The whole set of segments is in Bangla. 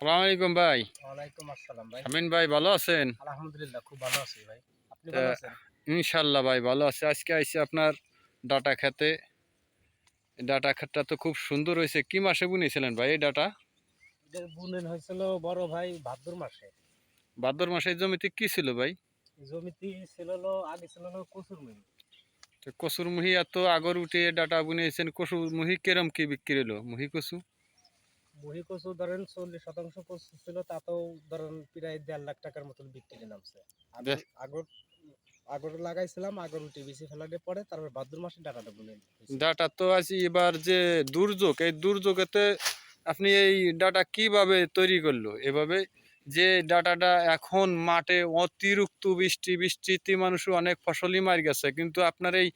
সালাম আলাইকুম ভাই। ওয়ালাইকুম আসসালাম ভাই। শামীম ভাই ভালো আছেন? আলহামদুলিল্লাহ খুব ভালো আছি ভাই। আপনি তা ভালো আছেন? ইনশাল্লাহ ভাই ভালো আছে। আজকে আইছি আপনার ডাটা খেতে। ডাটা ক্ষেতটা তো খুব সুন্দর হয়েছে। কি মাসে বুনেছিলেন ভাই এই ডাটা? এটা বুনন হয়েছিল বড় ভাই ভাদ্র মাসে। ভাদ্র মাসে এই জমিতে কি ছিল ভাই? জমিতে ছিল হলো আগে ছিল হলো কচুরমুড়ি। তো কসুর মুহি এত আগর উঠে ডাটা বুনেছেন, কসুর মুহি কিরম কি বিক্রি হলো মুহি কসু? মুহি কচু ধরেন 40% কচু ছিল, তাতেও ধরেন প্রায় 1.5 লাখ টাকার মতন বিক্রি নামছে। আগর বেশ, আগর আগর লাগাইছিলাম, আগর উঠে বেশি ফেলাতে পরে তারপর ভাদ্র মাসে ডাটাটা বুনে হয়েছে। ডাটা তো আছে এবার যে দুর্যোগ, এই দুর্যোগেতে আপনি এই ডাটা কিভাবে তৈরি করলো এভাবে? যে ডাটাটা এখন মাঠে অতিরিক্ত বৃষ্টি বৃষ্টিতে মানুষ অনেক ফসলই মার গেছে, কিন্তু আপনার এই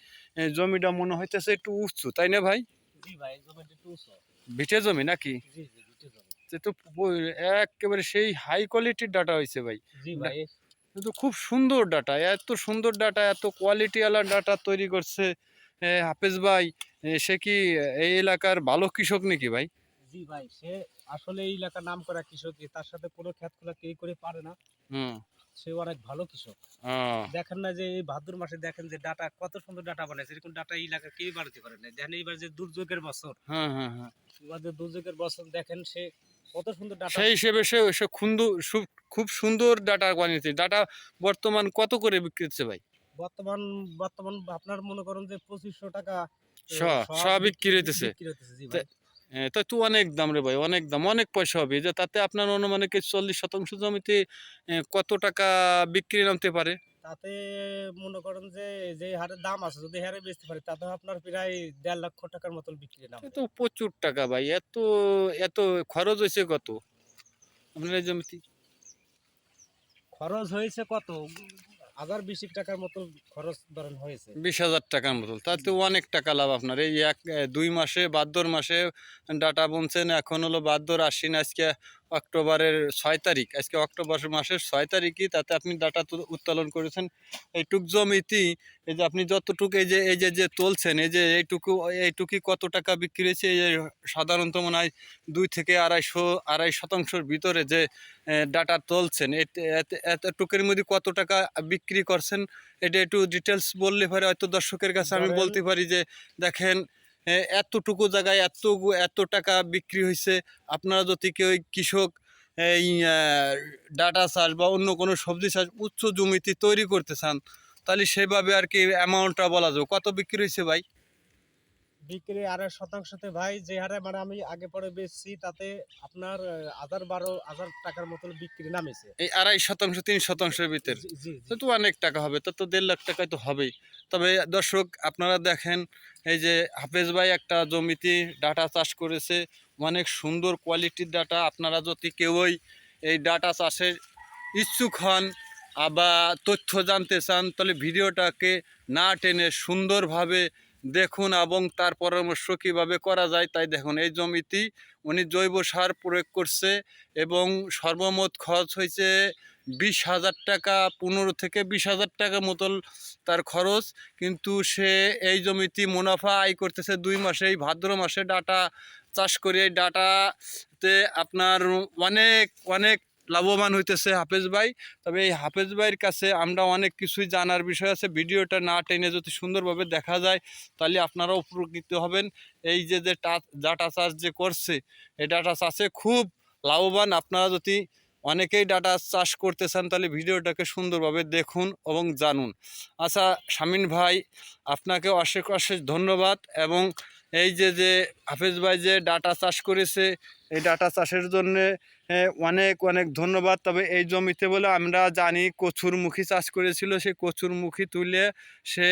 জমিটা মনে হইতেছে একটু উঁচু, তাই না ভাই? জি ভাই, জমিটা একটু উঁচু। ভিটে জমি নাকি? জি জি, ভিটে জমি। সে তো একেবারে সেই হাই কোয়ালিটির ডাটা হয়েছে ভাই। জি ভাই। কিন্তু খুব সুন্দর ডাটা, এত সুন্দর ডাটা, এত কোয়ালিটিওয়ালা ডাটা তৈরি করছে হাফেজ ভাই। সে কি এই এলাকার ভালো কৃষক নাকি ভাই? জি ভাই, সে আসলে এই এলাকার নাম করা কৃষক, তার সাথে কোনো খেত খোলা কেউ করে পারে না। হুম। সে অনেক ভালো কৃষক। আহ, দেখেন না যে এই ভাদ্র মাসে দেখেন যে ডাটা কত সুন্দর ডাটা বানাইছে, এরকম ডাটা এই এলাকা কেউ বানাতে পারে না। দেখেন এইবার যে দুর্যোগের বছর, হ্যাঁ হ্যাঁ হ্যাঁ। এবার যে দুর্যোগের বছর দেখেন সে কত সুন্দর ডাটা। সেই হিসেবে সে সে খুব সুন্দর ডাটা বানিয়েছে। ডাটা বর্তমান কত করে বিক্রি হচ্ছে ভাই? বর্তমান বর্তমান আপনার মনে করেন যে 2500 টাকা শ শ সব বিক্রি হইতেছে। বিক্রি হতেছে। জি ভাই। তা তো অনেক দাম রে ভাই, অনেক দাম, অনেক পয়সা হবে। যে তাতে আপনার অনুমানিক 40% জমিতে কত টাকা বিক্রি নামতে পারে? তাতে মনে করেন যে যে হারে দাম আছে, যদি হারে বেচতে পারে তাতে আপনার প্রায় 1.5 লক্ষ টাকার মতন বিক্রি এ নামবে। তো প্রচুর টাকা ভাই। এত এত খরচ হয়েছে কত আপনার এই জমিতে? খরচ হয়েছে কত, 1020 টাকার মতো খরচ ধরেন হয়েছে। 20,000 টাকার মতো, তাতে অনেক টাকা লাভ আপনার। এই 2 মাসে ভাদ্র মাসে ডাটা বুনছেন, এখন হলো ভাদ্র আশ্বিন, আজকে অক্টোবরের 6 তারিখ, আজকে অক্টোবর মাসের 6 তারিখই, তাতে আপনি ডাটা উত্তোলন করেছেন এইটুক জমিতেই। এই যে আপনি যতটুকু এই যে তুলছেন, এই যে এইটুকুই কত টাকা বিক্রি হয়েছে? এই যে সাধারণত মনে হয় 2 থেকে 2.5 শতাংশের ভিতরে যে ডাটা তুলছেন, এতটুকুর মধ্যে কত টাকা বিক্রি করছেন? এটা একটু ডিটেলস বললে পরে হয়তো দর্শকের কাছে আমি ধরেন বলতে পারি যে দেখেন, এতটুকু জায়গায় এত টাকা বিক্রি হয়েছে। আপনারা যদি কেউ কৃষক এই ডাটা চাষ বা অন্য কোনো সবজি চাষ উচ্চ জমিতে তৈরি করতে চান, তাহলে সেভাবে আর কি অ্যামাউন্টটা বলা যাবে কত বিক্রি হয়েছে ভাই? বিক্রি 2.5 শতাংশতে ভাই, যে হারে মানে আমি আগে পরে বেচছি তাতে আপনার 1000-12,000 টাকার মতন বিক্রি নামেছে। এই 2.5 শতাংশ 3 শতাংশের ভিতর জি জি তো জি। তো অনেক টাকা হবে, তো তো 1.5 লাখ টাকায় তো হবেই। তবে দর্শক আপনারা দেখেন, এই যে হাফেজ ভাই একটা জমিতে ডাটা চাষ করেছে, অনেক সুন্দর কোয়ালিটির ডাটা। আপনারা যদি কেউই এই ডাটা চাষের ইচ্ছুক হন বা তথ্য জানতে চান, তাহলে ভিডিওটাকে না টেনে সুন্দরভাবে দেখুন এবং তার পরামর্শ কীভাবে করা যায় তাই দেখুন। এই জমিতে উনি জৈব সার প্রয়োগ করছে এবং সর্বমোট খরচ হয়েছে 20,000 টাকা, 15 থেকে 20,000 টাকা মতন তার খরচ। কিন্তু সে এই জমিতে মুনাফা আয় করতেছে 2 মাসে, এই ভাদ্র মাসে ডাটা চাষ করে। এই ডাটাতে আপনার অনেক অনেক লাভবান হইতেছে হাফেজ ভাই। তবে এই হাফেজ ভাইয়ের কাছে আমরা অনেক কিছুই জানার বিষয় আছে। ভিডিওটা না টেনে যদি সুন্দরভাবে দেখা যায় তাহলে আপনারাও উপকৃত হবেন। এই যে যে ডাটা চাষ যে করছে, এই ডাটা চাষে খুব লাভবান। আপনারা যদি অনেকেই ডাটা চাষ করতে চান তাহলে ভিডিওটাকে সুন্দরভাবে দেখুন এবং জানুন। আচ্ছা শামীম ভাই, আপনাকে অশেষ অশেষ ধন্যবাদ। এবং এই যে যে হাফেজ ভাই যে ডাটা চাষ করেছে, এই ডাটা চাষের জন্যে অনেক অনেক ধন্যবাদ। তবে এই জমিতে বলে আমরা জানি কচুরমুখী চাষ করেছিল, সেই কচুরমুখী তুলে সে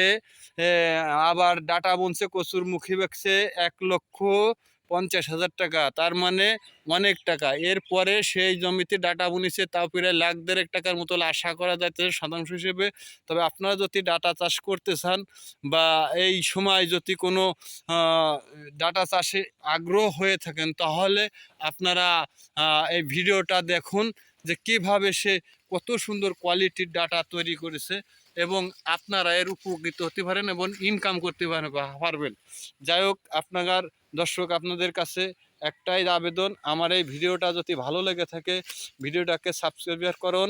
আবার ডাটা বুনছে, কচুরমুখী বেচছে 1,50,000 টাকা, তার মানে অনেক টাকা। এরপরে সেই জমিতে ডাটা বুনেছে, তাও প্রায় 1,50,000 টাকার মতো আশা করা যাচ্ছে শতাংশ হিসেবে। তবে আপনারা যদি ডাটা চাষ করতে চান বা এই সময় যদি কোনো ডাটা চাষে আগ্রহ হয়ে থাকেন, তাহলে আপনারা এই ভিডিওটা দেখুন যে কিভাবে সে কত সুন্দর কোয়ালিটির ডাটা তৈরি করেছে এবং আপনারা এর উপকৃত হতে পারেন এবং ইনকাম করতে পারবেন। যাই হোক, আপনার দর্শক আপনাদের কাছে একটাই আবেদন, আমার এই ভিডিওটা যদি ভালো লেগে থাকে ভিডিওটাকে সাবস্ক্রাইব করুন।